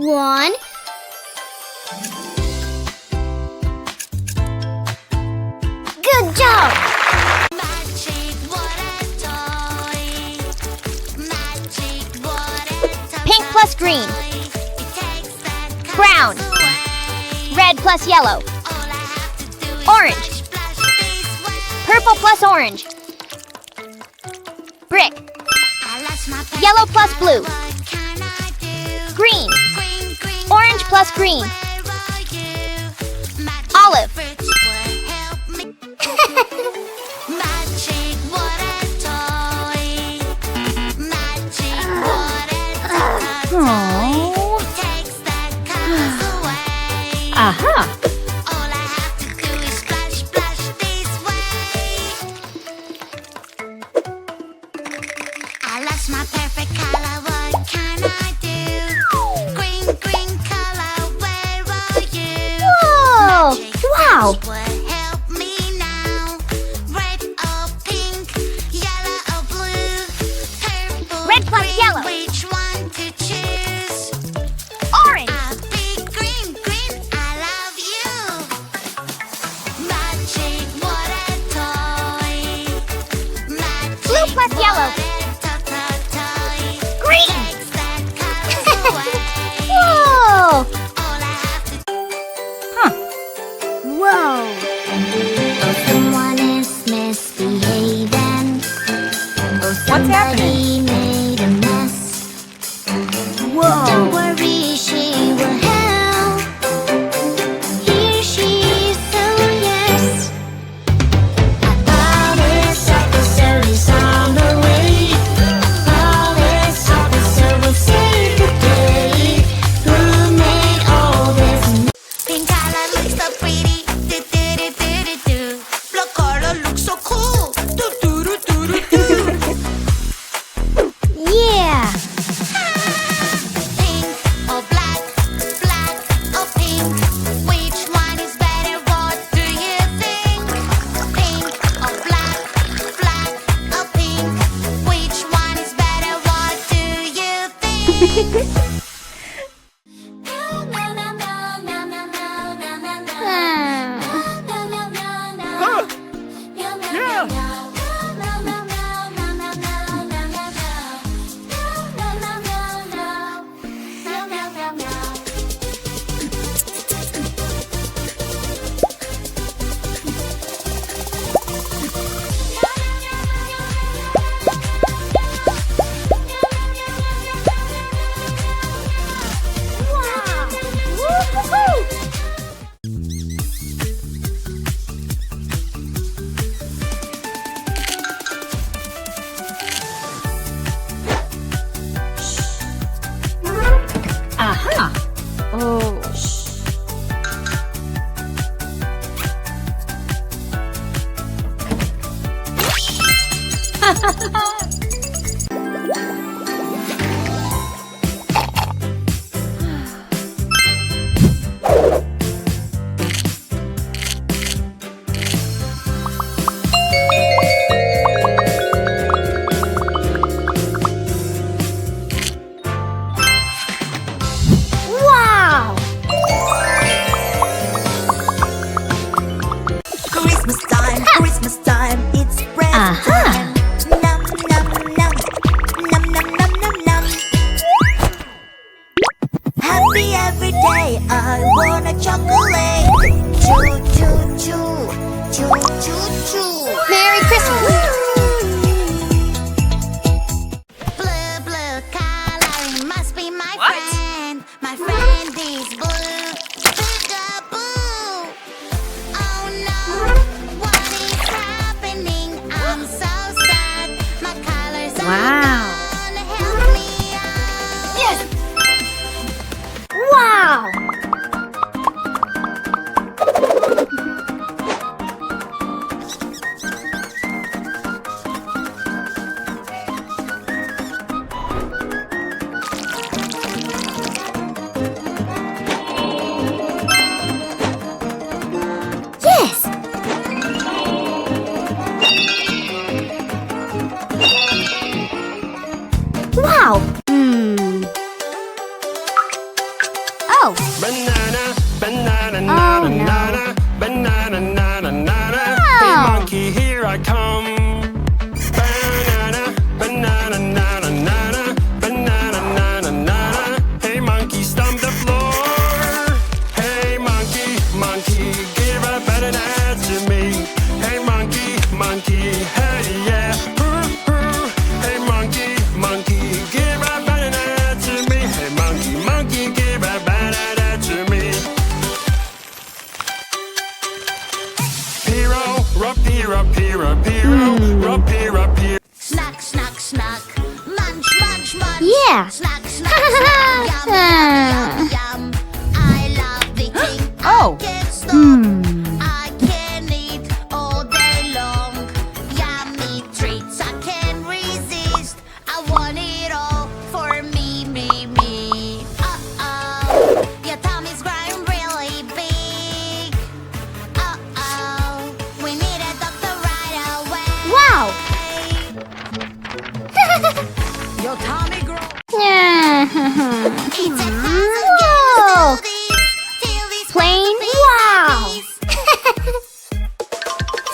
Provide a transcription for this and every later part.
1. Good job! Pink plus green. Brown. Red plus yellow. Orange. Purple plus orange. Brick. Yellow plus blue. Green. Orange plus green. Olive. Aha! My perfect color, what can I do? Green, green color, where are you? Whoa! Wow! Would help me now. Red or pink, yellow or blue, purple, Red plus green, yellow. which one to choose? Orange. A big green, green, I love you. Magic water toy. Magic Blue plus yellow. Green. Whoa! Whoa! Someone is misbehaving. What's happening? Made a mess. Whoa! Don't worry, she will help. Here she is, so yes. Our police officer is on the way. Police officer will save the day. Who made all this? Pink color looks so pretty. Do do do do do do. Blue color looks so cool. Do do do do do do. Yeah! Pink or black, black or pink, which one is better? What do you think? Pink or black, black or pink, which one is better? What do you think? Aha! Oh. Wow! Christmas time, it's present Aha. time. Num, num, num. Num, num, num, num, num. Happy every day, I want a chocolate. Choo, choo, choo. Choo, choo, choo. Merry Christmas! Blue, blue color, must be my What? friend. My friend is blue. Peekaboo. Oh no, what is happening? I'm so sad. My colors are Wow. gonna help me out. Yes! Wow! Whoa! Banana, banana, Oh, nana, no. nana, banana, nana, nana. Hey Oh. monkey, here I come. Banana, banana, nana, nana, banana, nana, nana. Hey monkey, stomp the floor. Hey monkey, monkey, give a banana to me. Hey monkey, monkey, hey yeah. Hey monkey, monkey, give a banana to me. Hey monkey, monkey, give a banana to me. Piro, rapira, pira, piro, rapira, pira. Snack, snack, snack. Munch, munch, munch. Yeah. Snack, snack, snack. Yum, yum, yum, yum. I love eating. Oh. I can't stop. Hmm. I can eat all day long. Yummy treats I can't resist. I want it all for me, me, me. Uh-oh, your tummy's growing really big. Uh-oh, we need a doctor right away. Wow! Your tummy grows. Whoa! Plain wow!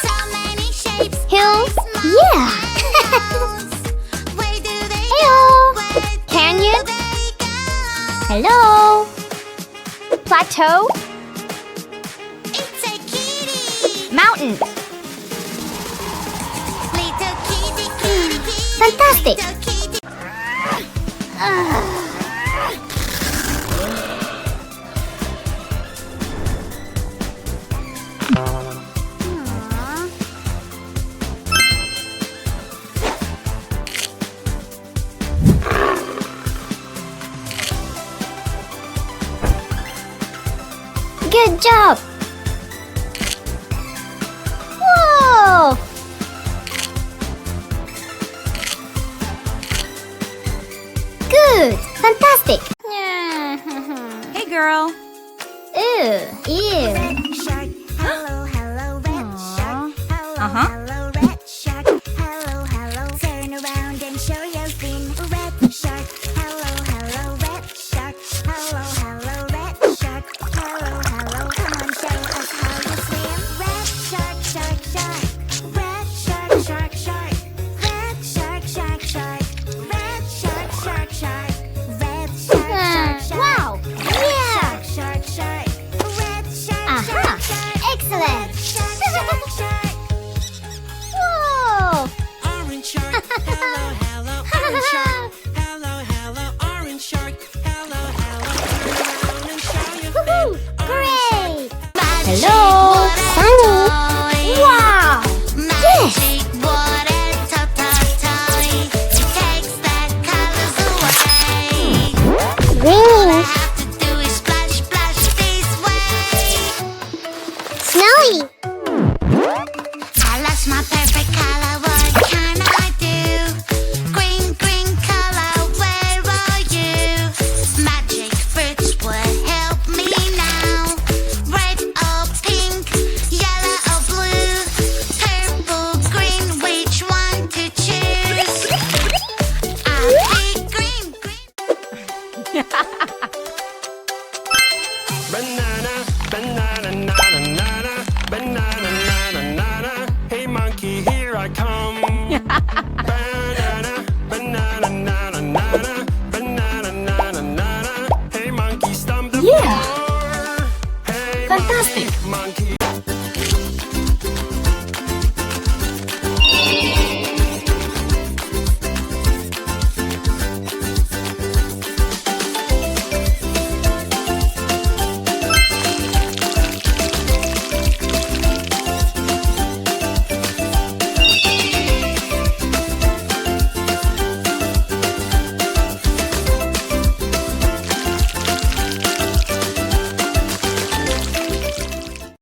So many shapes. Hills? and Yeah! smiles. Where do they Heyo! go? Where do Canyon? they go? Hello! Plateau? It's a kitty. Mountain? Little kitty, kitty, kitty. Fantastic. Little kitty. Good job! Whoa! Good! Fantastic! Hey, girl. Ew! Ew! Red shark, hello, hello, red shark, hello, hello, red shark, hello, hello. Turn around and show your fin. Red shark, hello, hello, red shark, hello, hello, red shark, hello, hello. Come on, show us how you swim. Red shark, shark, shark, red shark, shark, shark, red shark, shark, shark, red shark, shark, shark, red shark, shark, shark. Wow! Yeah! Shark, shark, red shark, Aha! shark, shark, Excellent! shark, shark, shark. Whoa! Orange shark, hello, hello, orange shark, hello, hello, orange shark, hello, hello. Turn around and show your Woohoo! fin. Great! Magic Hello, water Sunny! toy. Wow! Magic water toy. It takes the colors away. Green! All I have to do is splash, splash this way. Snowy! I lost my perfect color, what can I do? Green, green color, where are you? Magic fruits will help me now. Red or pink, yellow or blue, purple, green, which one to choose? I'll pick green, green. Banana, banana, nana, nana, banana, nana, nana. Hey monkey, here I come. Banana,